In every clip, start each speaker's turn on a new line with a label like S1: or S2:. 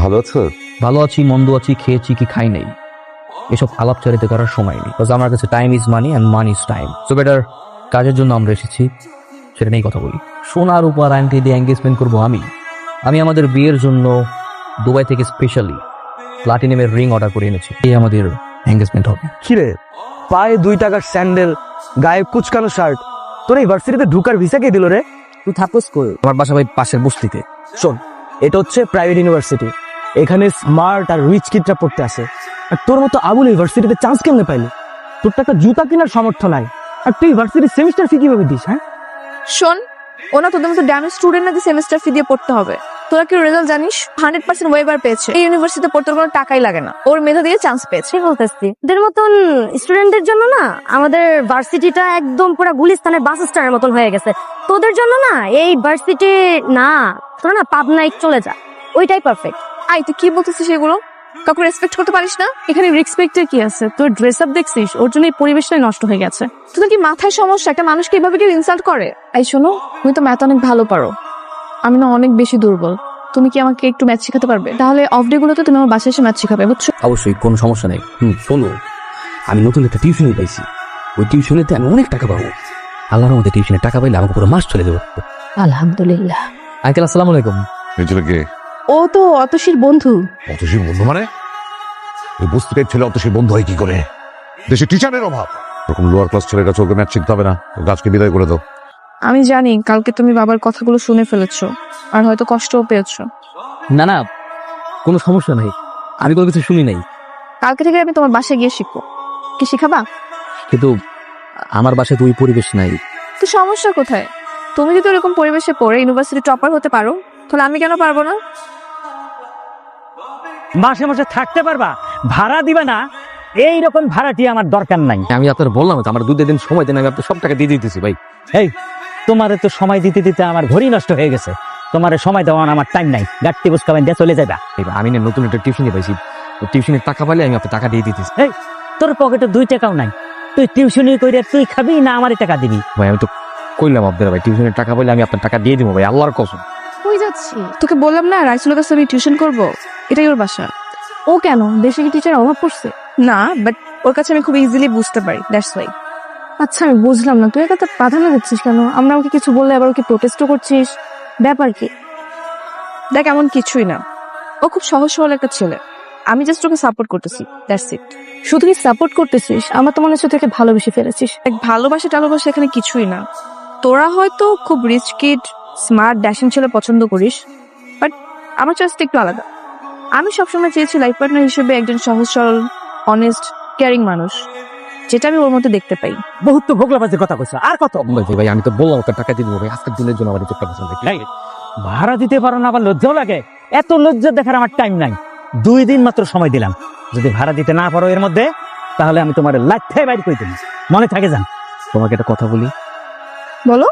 S1: ভালো আছো?
S2: ভালো আছি, মন্দ আছি, খেয়েছি কি খাই নাই, এসব আলাপচারিতা করার সময় নেই। বিকজ আমার কাছে time is money and money is time. So better কাজের জন্য আমরা এসেছি, সেটা নিয়েই কথা বলি। সোনার উপর আংটি দিয়ে এঙ্গেজমেন্ট করবো আমি আমাদের বিয়ের জন্য দুবাই থেকে স্পেশালি প্লাটিনামের রিং অর্ডার করে এনেছি। এই আমাদের এঙ্গেজমেন্ট হবে।
S3: কিরে, পায়ে 2 টাকার স্যান্ডেল, গায়ে কুচকানো শার্ট, তোর ইউনিভার্সিটিতে ঢুকার ভিসা কে দিল রে? তুই থাকোস কই?
S2: আমার বাসা ভাই পাশের বস্তিতে।
S3: শোন, এটা হচ্ছে প্রাইভেট ইউনিভার্সিটি, এখানে স্মার্ট আর রিচ কিডরা পড়তে আসে। আর তোর মতো আবুল ইউনিভার্সিটিতে চান্স কেমনে পাইলি? তোর টাকা জুতা কেনার সামর্থ্য নাই, আর তুই ইউনিভার্সিটির সেমিস্টার ফি কিভাবে দিস? হ্যাঁ
S4: শোন, ওনা তোদের মতো ড্যামেজ স্টুডেন্ট নাকি সেমিস্টার ফি দিয়ে পড়তে হবে। তোরা কি রেজাল্ট জানিস? 100% ওয়েবার পেয়েছে। এই ইউনিভার্সিটিতে পড়তে কোনো টাকাই লাগে না, ওর মেধা দিয়ে চান্স পেয়েছে।
S5: বলতেছি ওদের মতন স্টুডেন্টদের জন্য না আমাদের ভার্সিটিটা একদম পুরো গুলিস্তানের বাস স্ট্যান্ডের মতন হয়ে গেছে। তোদের জন্য না এই ভার্সিটি না, তোরা না পাবনায় চলে যা, ওইটাই পারফেক্ট।
S4: আই তুই কি বলতেছিস এগুলো? কাউকে রেসপেক্ট করতে পারিস না? এখানে রেসপেক্টের কি আছে? তোর ড্রেস আপ দেখছিস, ওর জন্য এই পরিবেশটাই নষ্ট হয়ে গেছে। তোদের কি মাথায় সমস্যা? একটা মানুষকে এভাবে কেউ ইনসাল্ট করে? এই শোনো, তুমি তো ম্যাথ অনেক ভালো পারো, আমি না অনেক বেশি দুর্বল। তুমি কি আমাকে একটু ম্যাথ শেখাতে পারবে? তাহলে অফ ডে গুলোতে তুমি আমার বাসায় এসে ম্যাথ শেখাবে, বুঝছো?
S2: অবশ্যই, কোনো সমস্যা নেই। শোনো, আমি নতুন একটা টিউশনই পাইছি, ওই টিউশনেতে আমি অনেক টাকা পাবো। আল্লাহর মধ্যে টিউশনে টাকা পাইলে আমাকে পুরো মাস চলে দেবো।
S5: আলহামদুলিল্লাহ।
S2: আঙ্কেল আসসালামু আলাইকুম।
S1: এই ছেলে কে?
S5: ও তো অতসীর বন্ধু।
S1: অতসীর বন্ধু মানে? ওই বস্তিটার ছেলে অতসীর বন্ধু হয় কি করে? দেশে টিচারের অভাব। এরকম লোয়ার ক্লাস ছেলেটা চোখে ম্যাচ শিখতে হবে না, গাছকে বিদায় করে দাও।
S4: আমি জানি কালকে তুমি বাবার কথাগুলো শুনে ফেলেছো আর হয়তো কষ্টও পেয়েছো।
S2: না না, কোনো সমস্যা নাই, আমি কোনো কিছু শুনি নাই।
S4: কালকে থেকে আমি তোমার বাসায় গিয়ে শিখবো। কি শিখাবা?
S2: কিন্তু আমার বাসায় তো ওই পরিবেশ নাই।
S4: তো সমস্যা কোথায়? তুমি যদি এরকম পরিবেশে পড়ে ইউনিভার্সিটি টপার হতে পারো, তাহলে আমি কেন পারবো না?
S3: মাসে মাসে থাকতে পারবা, ভাড়া দিবা না, এইরকম ভাড়াটি আমার দরকার নাই।
S2: আমি আপনার বললাম তো, আমার 2 দিন সময় দেন, আমি আপনার সব টাকা দিয়ে দিতেছি ভাই।
S3: এই, তোমারে তো সময় দিতে দিতে আমার ঘড়ি নষ্ট হয়ে গেছে, তোমারে সময় দেওয়ার আমার টাইম নাই। গাড়ি বুঝকাবেন দিয়ে চলে যাবা।
S2: আমি না নতুন একটা টিউশনে পাইছি, টিউশনের টাকা পাইলে আমি আপনার টাকা দিয়ে দিতেছি।
S3: এই, তোর পকেটে 2 টাকাও নাই, তুই টিউশনি কইরে তুই খাবি না আমারই টাকা দিবি?
S2: ভাই আমি তো কইলাম আপনার ভাই, টিউশনের টাকা পাইলে আমি আপনার টাকা দিয়ে দিব ভাই, আল্লাহর কসম।
S4: কই যাচ্ছি? তোকে বললাম না রাইসুলের কাছে আমি টিউশন করবো, এটাই ওর বাসা।
S5: ও কেন, দেশে কি টিচার অভাব পড়ছে?
S4: না, বাট ওর কাছে আমি খুব ইজিলি বুঝতে পারি, দ্যাটস ওয়াই।
S5: আচ্ছা আমি বুঝলাম না, তুই এত প্রাধান্য দিচ্ছিস কেন? আমরা ওকে কিছু বললে আবার ওকে প্রোটেস্টও করছিস, ব্যাপার কি?
S4: দেখ এমন কিছুই না, ও খুব সহজ সরল একটা ছেলে, আমি জাস্ট ওকে সাপোর্ট করতেছি, দ্যাটস ইট।
S5: শুধু কি সাপোর্ট করতেছিস? আমার তো মনে হচ্ছে তোকে ভালোবেসে ফেলেছিস।
S4: এক ভালোবাসা টালোবাসা এখানে কিছুই না। তোরা হয়তো খুব রিচ কিড, স্মার্ট, ড্যাশিং ছেলে পছন্দ করিস, বাট আমার চয়েসটা একটু আলাদা। আমি সবসময় চেয়েছি লাইফ পার্টনার হিসেবে একজন সহজ সরল, অনেস্ট, কেয়ারিং মানুষ, যেটা আমি ওর মধ্যে দেখতে পাই।
S3: বহুত তো ভোগলাবাজের কথা কইছ, আর কত?
S2: ভাই আমি তো বললাম আপনার টাকা দিয়ে দিব ভাই, আজকের দিনের জন্য আমার একটা পছন্দ।
S3: এই, ভাড়া দিতে পারো না, আবার লজ্জাও লাগে? এত লজ্জা দেখার আমার টাইম নাই। 2 দিন মাত্র সময় দিলাম, যদি ভাড়া দিতে না পারো এর মধ্যে, তাহলে আমি তোমার লাইফে বাইর করে দিই, মনে থাকে যান।
S2: তোমাকে একটা কথা বলি,
S4: বলো।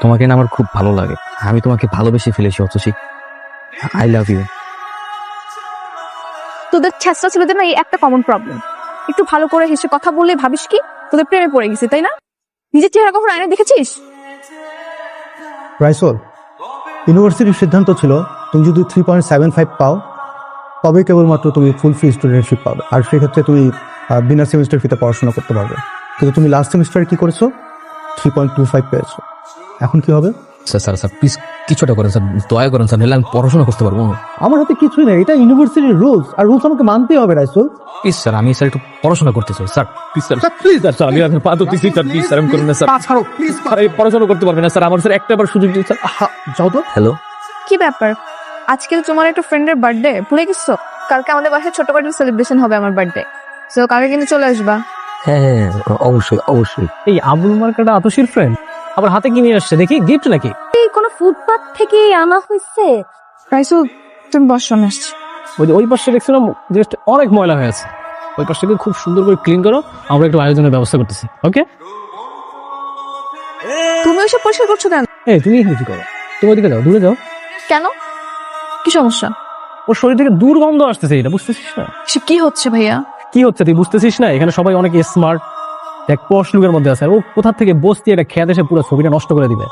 S2: তোমাকে না আমার খুব ভালো লাগে, আমি তোমাকে ভালোবেসে ফেলেছি অতসী, আই লাভ ইউ।
S4: তোদের ছেঁচড়া ছেলেদের না এই একটা কমন প্রবলেম, একটু ভালো করে হেসে কথা বললে ভাবিস কি তোদের প্রেমে পড়ে গেছে, তাই না? নিজের চেহারা কখনো আয়নায় দেখেছিস?
S6: রাইসুল, ইউনিভার্সিটির সিদ্ধান্ত ছিল তুমি যদি 3.75 পাও তবে কেবলমাত্র তুমি ফুল ফি স্টুডেন্টশিপ পাবে, আর সেক্ষেত্রে তুমি বিনা সেমিস্টার ফিতে পড়াশোনা করতে পারবে। কিন্তু তুমি লাস্ট সেমিস্টারে কি করেছো? 3.25 পেয়েছো। এখন কি হবে?
S2: স্যার স্যার স্যার প্লিজ কিছুটা করেন স্যার, দয়া করেন স্যার, নাহলে আমি পড়াশোনা করতে পারবো না।
S6: আমার হাতে কিছুই নেই, এটা ইউনিভার্সিটির রুলস, আর রুলস আমাকে মানতেই হবে রাইসুল।
S2: প্লিজ স্যার, আমি স্যার একটু পড়াশোনা করতে চাই sir, please sir.
S6: Please
S2: sir আমি আপনার পা ধরতেছি স্যার, প্লিজ স্যার, আমি করুন না স্যার।
S6: ছাড়ো প্লিজ।
S2: আরে পড়াশোনা করতে পারবেন না স্যার, আমার স্যার একটা বার সুযোগ দিন স্যার।
S6: যাও তো।
S2: হ্যালো,
S4: কি ব্যাপার, আজকে তো তোমার একটা ফ্রেন্ডের বার্থডে, ভুলে গেছো? কালকে আমাদের বাসায় ছোটখাটো সেলিব্রেশন হবে আমার বার্থডে, সো কালকে কিন্তু চলে আসবা।
S2: হ্যাঁ হ্যাঁ অবশ্যই অবশ্যই।
S3: এই আবুল মার্কাটা আতসীর ফ্রেন্ড, আবার হাতে কি নিয়ে আসছে দেখি, গিফট নাকি?
S5: এই কোনো ফুটপাথ থেকে আনা হয়েছে?
S4: রাইসুল তুমি বসো, আমি আসছি।
S3: ওই পাশে দেখছিলাম জাস্ট অনেক ময়লা হয়ে আছে, ওই পাশটাকে খুব সুন্দর করে ক্লিন করো, আমরা একটু আয়োজনের ব্যবস্থা করতেছি। ওকে,
S4: তুমি ওইসব পরিষ্কার করছো কেন?
S3: এই তুমি এখানে কি করো? তুমি ওদিকে যাও, দূরে যাও।
S4: কেন, কি সমস্যা?
S3: ওর শরীর থেকে দুর্গন্ধ আসতেছে, এটা বুঝতেছিস না?
S4: সে কি হচ্ছে ভাইয়া?
S3: কি হচ্ছে তুই বুঝতেছিস না? এখানে সবাই অনেক স্মার্ট, এক পশ লুকের মধ্যে আছে, আর ও কোথা থেকে বসতি এটা খেয়ে এসে পুরো ছবিটা নষ্ট করে দিবে।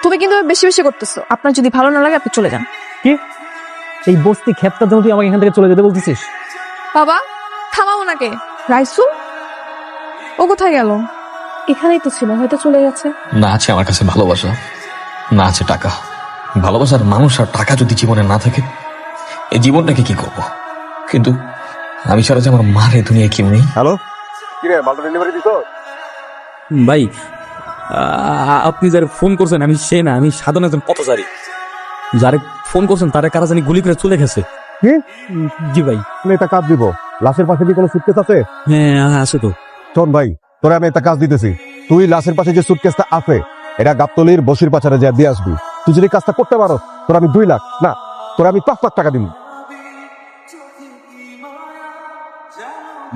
S4: তুমি কিন্তু বেশি বেশি করতেছো, আপনার যদি ভালো না লাগে আপনি চলে যান।
S3: কি এই বস্তি ক্ষেতটার জন্য তুই আমাকে এখান থেকে চলে যেতে বলতেছিস?
S4: বাবা থামাও ওনাকে। রাইসুল ও কোথায় গেল? এখানেই তো ছিল, হয়তো চলে গেছে।
S7: না আছে আমার কাছে ভালোবাসা, না আছে টাকা। ভালোবাসার মানুষ আর টাকা যদি জীবনে না থাকে, এই জীবনটাকে কি করব? কিন্তু আমি ছাড়া যে আমার মার এই দুনিয়ায় কেউ নেই।
S1: হ্যালো, কি রে, মালটা ডেলিভারি দিছো?
S8: ভাই আপনি যারে ফোন করছেন আমি সে না, আমি সাধারণ একজন পথচারী। যারে ফোন করছেন তারে কারা জানি গুলি করে চলে গেছে।
S1: কি?
S8: জি ভাই।
S1: আমি একটা কাজ দিব। লাশের পাশে কি কোনো সুটকেস আছে?
S8: হ্যাঁ আছে তো।
S1: শোন ভাই, তোরে আমি একটা কাজ দিতেছি। তুই লাশের পাশে যে সুটকেসটা আছে, এটা গাবতলির বসির পাচারে যা দিয়ে আসবি। তুই যদি কাজটা করতে পারো, তোর আমি 2 লাখ না, তোর আমি 5 লাখ টাকা দিব।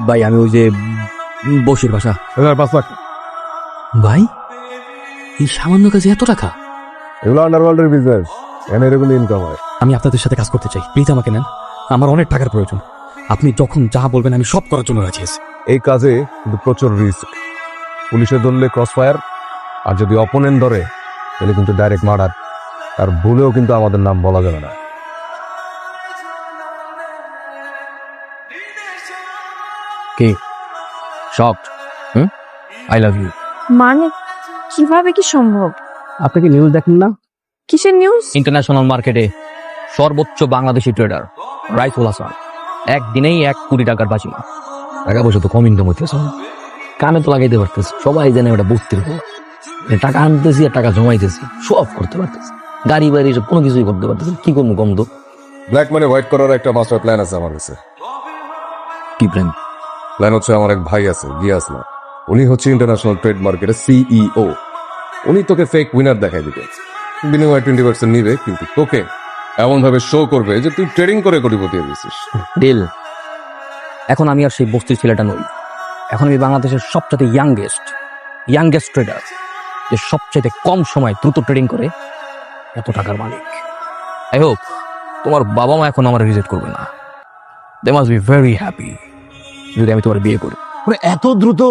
S8: ভাই আমি ওই যে বসির বাসা।
S1: 5 লাখ।
S8: ভাই এই সামান্য কাজে এত টাকা?
S1: এগুলো আন্ডারওয়ার্ল্ডের বিজনেস, এখানে এরকম ইনকাম হয়।
S8: আমি আপনাদের সাথে কাজ করতে চাই, প্লিজ আমাকে নেন। আমার অনেক টাকার প্রয়োজন। আপনি যখন যা বলবেন আমি সব করার জন্য রাজি আছি।
S1: এই কাজে কিন্তু প্রচুর রিস্ক। পুলিশে ধরলে ক্রস ফায়ার, আর যদি অপোনেন্ট ধরে তাহলে কিন্তু ডাইরেক্ট মার্ডার। আর ভুলেও কিন্তু আমাদের নাম বলা যাবে না।
S2: কি শকড? I love you.
S4: মানে কিভাবে কি সম্ভব?
S2: আপনি কি নিউজ দেখেন না?
S4: কিসের নিউজ?
S2: ইন্টারন্যাশনাল মার্কেটে সর্বোচ্চ বাংলাদেশি ট্রেডার রাইসুল হাসান একদিনেই 1 কোটি টাকার বাজি। টাকা পয়সা তো কম ইনকাম হইতেছে, কামে তো লাগাইতে পারতেছে। সবাই জানে ওটা বস্তির উপর। টাকা আনতেছি আর টাকা জমাইতেছি, শো অফ করতে পারতেছি। গাড়ি বাড়ি সব কোনো কিছুই করতে পারতেছি। কি করবো কম তো?
S1: ব্ল্যাক মানি হোয়াইট করার একটা মাস্টার প্ল্যান আছে আমার কাছে।
S2: কি প্ল্যান?
S1: প্ল্যান হচ্ছে, আমার এক ভাই আছে গিয়াস না, উনি হচ্ছে ইন্টারন্যাশনাল ট্রেড মার্কেটের সিইও। উনি তোকে ফেক উইনার দেখাই দিবে, বিনিময়ে 20% নিবে, কিন্তু তোকে এমন ভাবে শো করবে যে তুই ট্রেডিং করে কোটিপতি হয়ে গেছিস।
S2: ডিল। এখন আমি আর সেই বস্তির ছেলেটা নই। এখন আমি বাংলাদেশের সবচেয়ে ইয়াংগেস্ট ট্রেডার, যে সবচেয়ে কম সময় দ্রুত ট্রেডিং করে এত টাকার মালিক। আই হোপ তোমার বাবা মা এখন আমার রিজেক্ট করবে না। They must be very happy যদি আমি তোমার বিয়ে করি।
S1: এত দ্রুত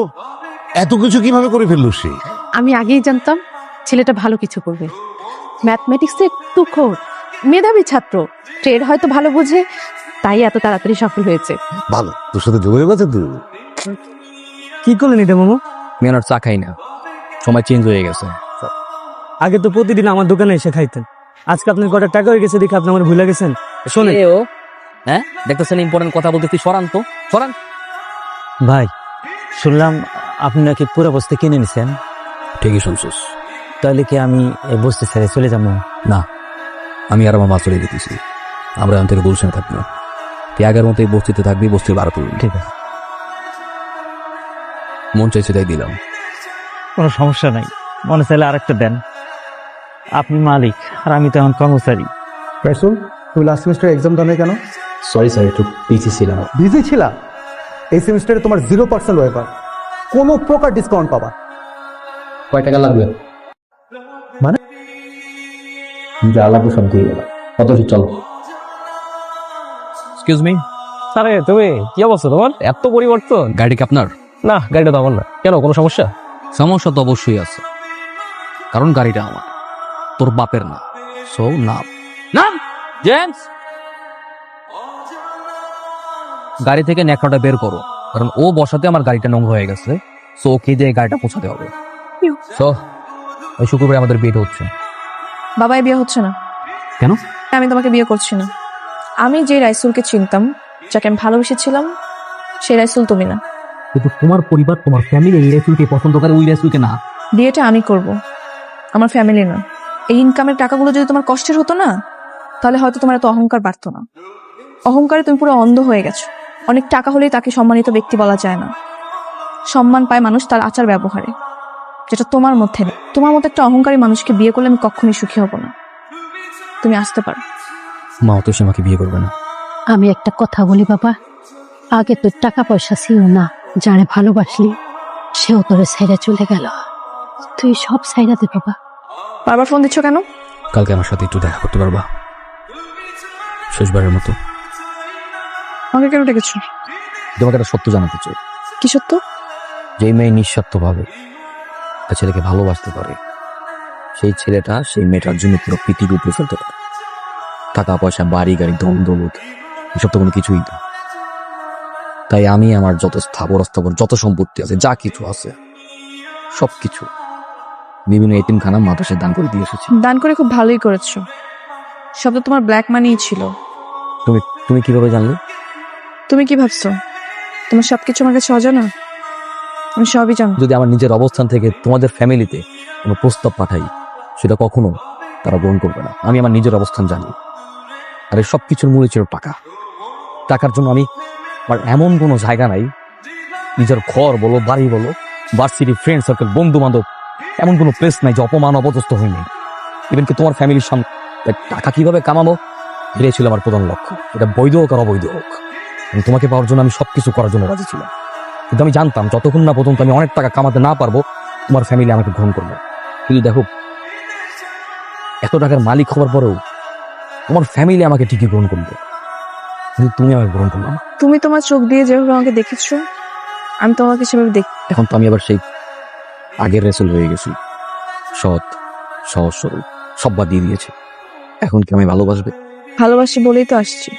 S1: এত কিছু কিভাবে করে ফেললো সে?
S4: আমি আগেই জানতাম ছেলেটা ভালো কিছু করবে। ম্যাথমেটিক্সে একটু খোঁজ, মেধাবী ছাত্র, ট্রেড হয়তো ভালো বুঝে, তাই এত তাড়াতাড়ি সফল হয়েছে।
S1: ভালো, তোর সাথে যোগাযোগ আছে তুই?
S3: কি করলেন এটা মামু?
S2: আমি আর চা খাই না, সময় চেঞ্জ হয়ে গেছে।
S3: আগে তো প্রতিদিন আমার দোকানে এসে খাইতেন, আজকে আপনার কটা টাকা হয়ে গেছে দেখে আপনি আমার ভুলে গেছেন। শোনে
S2: ও হ্যাঁ, দেখতেছেন ইম্পর্টেন্ট কথা বলতেছি, সরান তো সরান।
S9: ভাই শুনলাম আপনি নাকি পুরো বস্তি কিনে নিছেন।
S2: ঠিকই শুনছিস।
S9: তাহলে কি আমি এই বস্তি ছেড়ে চলে যাবো?
S2: না, আমি আর আমার মা চলে যেতেছি। আমরা এখান থেকে গুলশানে থাকবো। তুই আগের মতো এই বস্তিতে থাকবি, বস্তির বাড়া তুলবি।
S9: ঠিক আছে,
S2: মন চাইছে তাই দিলাম।
S9: কোনো সমস্যা নাই। মনে চাইলে আরেকটা দেন। আপনি মালিক আর আমি তো এখন কর্মচারী।
S6: রাইসুল, তুমি লাস্ট সেমিস্টার এক্সাম দাও নাই কেন?
S7: সরি স্যার, একটু বিজি ছিলাম।
S6: বিজি ছিলা? এই সেমিস্টারে তোমার 0% ওয়েভার, কোনো প্রকার ডিসকাউন্ট পাবা।
S7: কয় টাকা লাগবে?
S6: মানে?
S7: যা লাগবে সব দিয়ে গেলাম। কত চল?
S2: Excuse me.
S3: আরে তুমি কি অবস্থা তোমার? এত পরিবর্তন।
S2: গাড়ি কি আপনার?
S3: না, গাড়িটা তো আমার না। কেন, কোনো সমস্যা?
S2: সমস্যা তো অবশ্যই আছে, কারণ গাড়িটা আমার, তোর বাপের না। সো নাম নাম জেন্টস, গাড়ি থেকে ন্যাকড়াটা বের করো, কারণ ও বসাতে আমার গাড়িটা নোংরা হয়ে গেছে। সো ওকে দিয়ে গাড়িটা পৌঁছাতে হবে। সো ওই শুক্রবার আমাদের বিয়ে হচ্ছে।
S4: বাবাই বিয়ে হচ্ছে না।
S2: কেন?
S4: আমি তোমাকে বিয়ে করছি না। আমি যে রাইসুলকে চিনতাম, যাকে আমি ভালোবেসেছিলাম, সেই রাইসুল তুমি না।
S2: কিন্তু তোমার পরিবার, তোমার ফ্যামিলি এই রাইসুলকে পছন্দ করে, ওই রাইসুলকে না।
S4: বিয়েটা আমি করব, আমার ফ্যামিলি না। এই ইনকামের টাকাগুলো যদি তোমার কষ্টের হতো না, তাহলে হয়তো তোমার এত অহংকার বাড়তো না। অহংকারে তুমি পুরো অন্ধ হয়ে গেছো। অনেক টাকা হলেই তাকে সম্মানিত ব্যক্তি বলা যায় না। সম্মান পায় মানুষ তার আচার ব্যবহারে, যেটা তোমার মধ্যে নেই। তোমার মতো একটা অহংকারী মানুষকে বিয়ে করলে আমি কখনোই সুখী হব না। তুমি আসতে পারো।
S2: মা তো সে আমাকে বিয়ে করবে না।
S5: আমি একটা কথা বলি বাবা, আগে তোর টাকা পয়সা ছিল না, যারে ভালোবাসলি সেও তোরে ছেড়ে চলে গেল। তুই সব ছাইড়া দে বাবা।
S4: বারবার ফোন দিচ্ছ কেন?
S2: কালকে আমার সাথে একটু দেখা করতে পারবা? শেষবারের মতো।
S4: আমাকে কেন ডেকেছো?
S2: তোমাকে একটা সত্য জানাতে চাই।
S4: কি সত্য?
S2: যেই মেয়ে নিঃস্বার্থভাবে একটা ছেলেকে ভালোবাসতে পারে, সেই ছেলেটা সেই মেয়েটার জন্য পুরো পৃথিবী উপরে ফেলতে পারে। টাকা পয়সা, বাড়ি গাড়ি, ধন দৌলত, এসব তো কোনো কিছুই না। তাই আমি আমার যত স্থাবর অস্থাবর যত সম্পত্তি আছে, যা কিছু আছে, সবকিছু বিভিন্ন এতিমখানা মাদ্রাসায় দান করে দিয়ে এসেছি।
S4: দান করে খুব ভালোই করেছো। সব তো তোমার ব্ল্যাক মানিই ছিল।
S2: তুমি তুমি কিভাবে জানলে?
S4: তুমি কি ভাবছো তোমার সবকিছু আমার কাছে অজানা? আমি সবই জানো।
S2: যদি আমার নিজের অবস্থান থেকে তোমাদের ফ্যামিলিতে কোনো প্রস্তাব পাঠাই, সেটা কখনো তারা গ্রহণ করবে না। আমি আমার নিজের অবস্থান জানি। আর এই সব কিছুর মূলে ছিল টাকা। টাকার জন্য আমি আমার এমন কোনো জায়গা নাই, নিজের ঘর বলো, বাড়ি বলো, ভার্সিটি, ফ্রেন্ড সার্কেল, বন্ধু বান্ধব, এমন কোনো প্লেস নাই যে অপমান অপদস্থ হয়নি। ইভেন কি তোমার ফ্যামিলির সামনে তাই টাকা কিভাবে কামাবো, এটাই ছিল আমার প্রধান লক্ষ্য। এটা বৈধ হোক আর অবৈধ হোক, আমি তোমাকে পাওয়ার জন্য আমি সবকিছু করার জন্য রাজি ছিলাম। কিন্তু আমি জানতাম যতক্ষণ না পর্যন্ত আমি অনেক টাকা কামাতে না পারবো, তোমার ফ্যামিলি আমাকে গ্রহণ করবে। কিন্তু দেখো, এত টাকার মালিক হওয়ার পরেও তোমার ফ্যামিলি আমাকে ঠিকই গ্রহণ করবে, কিন্তু তুমি আমাকে গ্রহণ করবে না।
S4: তুমি তোমার চোখ দিয়ে যেভাবে আমাকে দেখেছো, আমি তোমাকে সেভাবে দেখ।
S2: এখন তো আমি আবার সেই আগের রেসেল হয়ে গেছি, সৎ, সহজ সরল, সব বাদ দিয়ে দিয়েছে। এখন কি আমি ভালোবাসবে?
S4: ভালোবাসি বলেই তো আসছি।